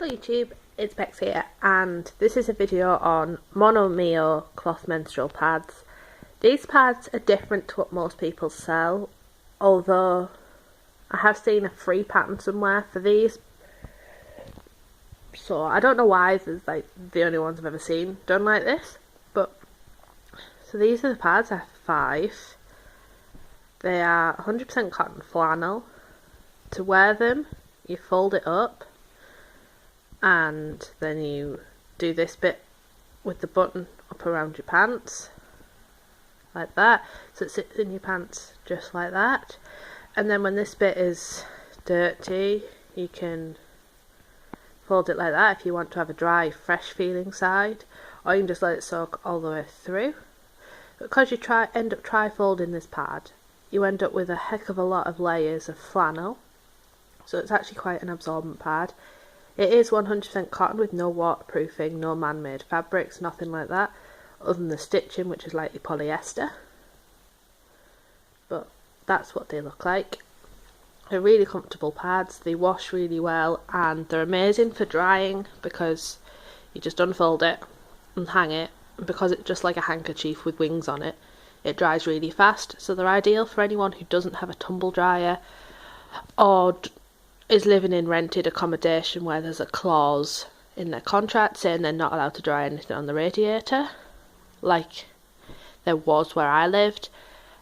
Hello YouTube, it's Bex here, and this is a video on Monomio cloth menstrual pads. These pads are different to what most people sell, although I have seen a free pattern somewhere for these. So I don't know why there's like the only ones I've ever seen done like this, but so these are the pads. I have 5. They are 100% cotton flannel. To wear them, you fold it up, and then you do this bit with the button up around your pants like that, so it sits in your pants just like that. And then when this bit is dirty, you can fold it like that if you want to have a dry, fresh feeling side, or you can just let it soak all the way through. Because you end up tri-folding this pad, you end up with a heck of a lot of layers of flannel, so it's actually quite an absorbent pad. It is 100% cotton with no waterproofing, no man-made fabrics, nothing like that, other than the stitching, which is lightly polyester. But that's what they look like. They're really comfortable pads, they wash really well, and they're amazing for drying because you just unfold it and hang it, and because it's just like a handkerchief with wings on it, it dries really fast. So they're ideal for anyone who doesn't have a tumble dryer or is living in rented accommodation where there's a clause in their contract saying they're not allowed to dry anything on the radiator, like there was where I lived.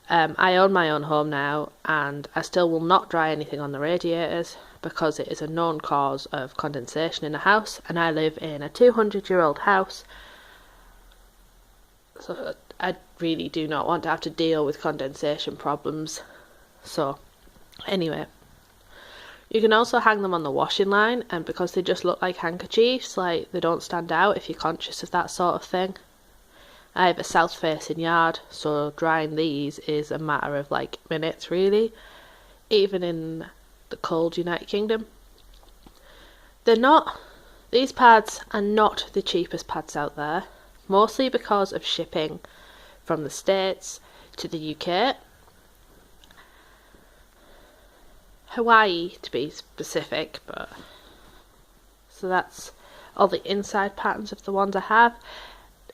I own my own home now, and I still will not dry anything on the radiators because it is a known cause of condensation in a house, and I live in a 200-year-old house, so I really do not want to have to deal with condensation problems. So anyway, you can also hang them on the washing line, and because they just look like handkerchiefs, like they don't stand out if you're conscious of that sort of thing. I have a south facing yard, so drying these is a matter of like minutes really, even in the cold United Kingdom. These pads are not the cheapest pads out there, mostly because of shipping from the States to the UK. Hawaii to be specific, but so that's all the inside patterns of the ones I have.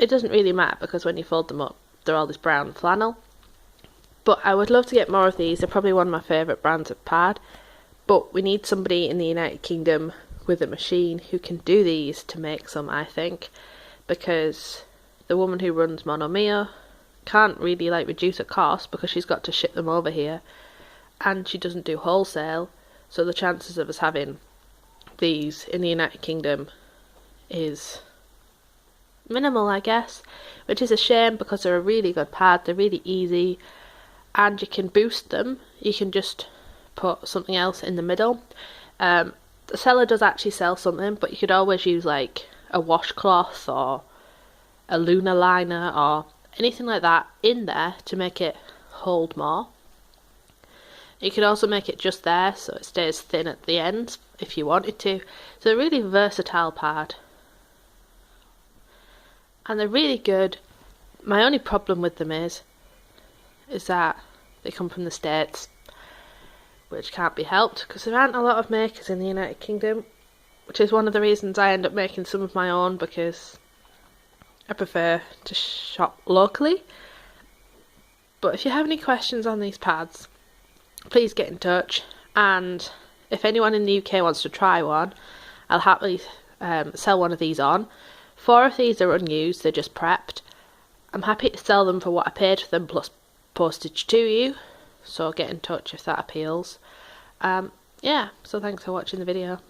It doesn't really matter because when you fold them up, they're all this brown flannel. But I would love to get more of these. They're probably one of my favourite brands of pad, but we need somebody in the United Kingdom with a machine who can do these to make some, I think, because the woman who runs Monomio can't really like reduce her cost because she's got to ship them over here, and she doesn't do wholesale, so the chances of us having these in the United Kingdom is minimal, I guess, which is a shame because they're a really good pad. They're really easy, and you can boost them. You can just put something else in the middle. The seller does actually sell something, but you could always use like a washcloth or a Luna liner or anything like that in there to make it hold more. You could also make it just there so it stays thin at the ends if you wanted to. So they're a really versatile pad, and they're really good. My only problem with them is that they come from the States, which can't be helped because there aren't a lot of makers in the United Kingdom, which is one of the reasons I end up making some of my own, because I prefer to shop locally. But if you have any questions on these pads, please get in touch, and if anyone in the UK wants to try one, I'll happily sell one of these on. 4 of these are unused, they're just prepped. I'm happy to sell them for what I paid for them plus postage to you, so get in touch if that appeals. Yeah, so thanks for watching the video.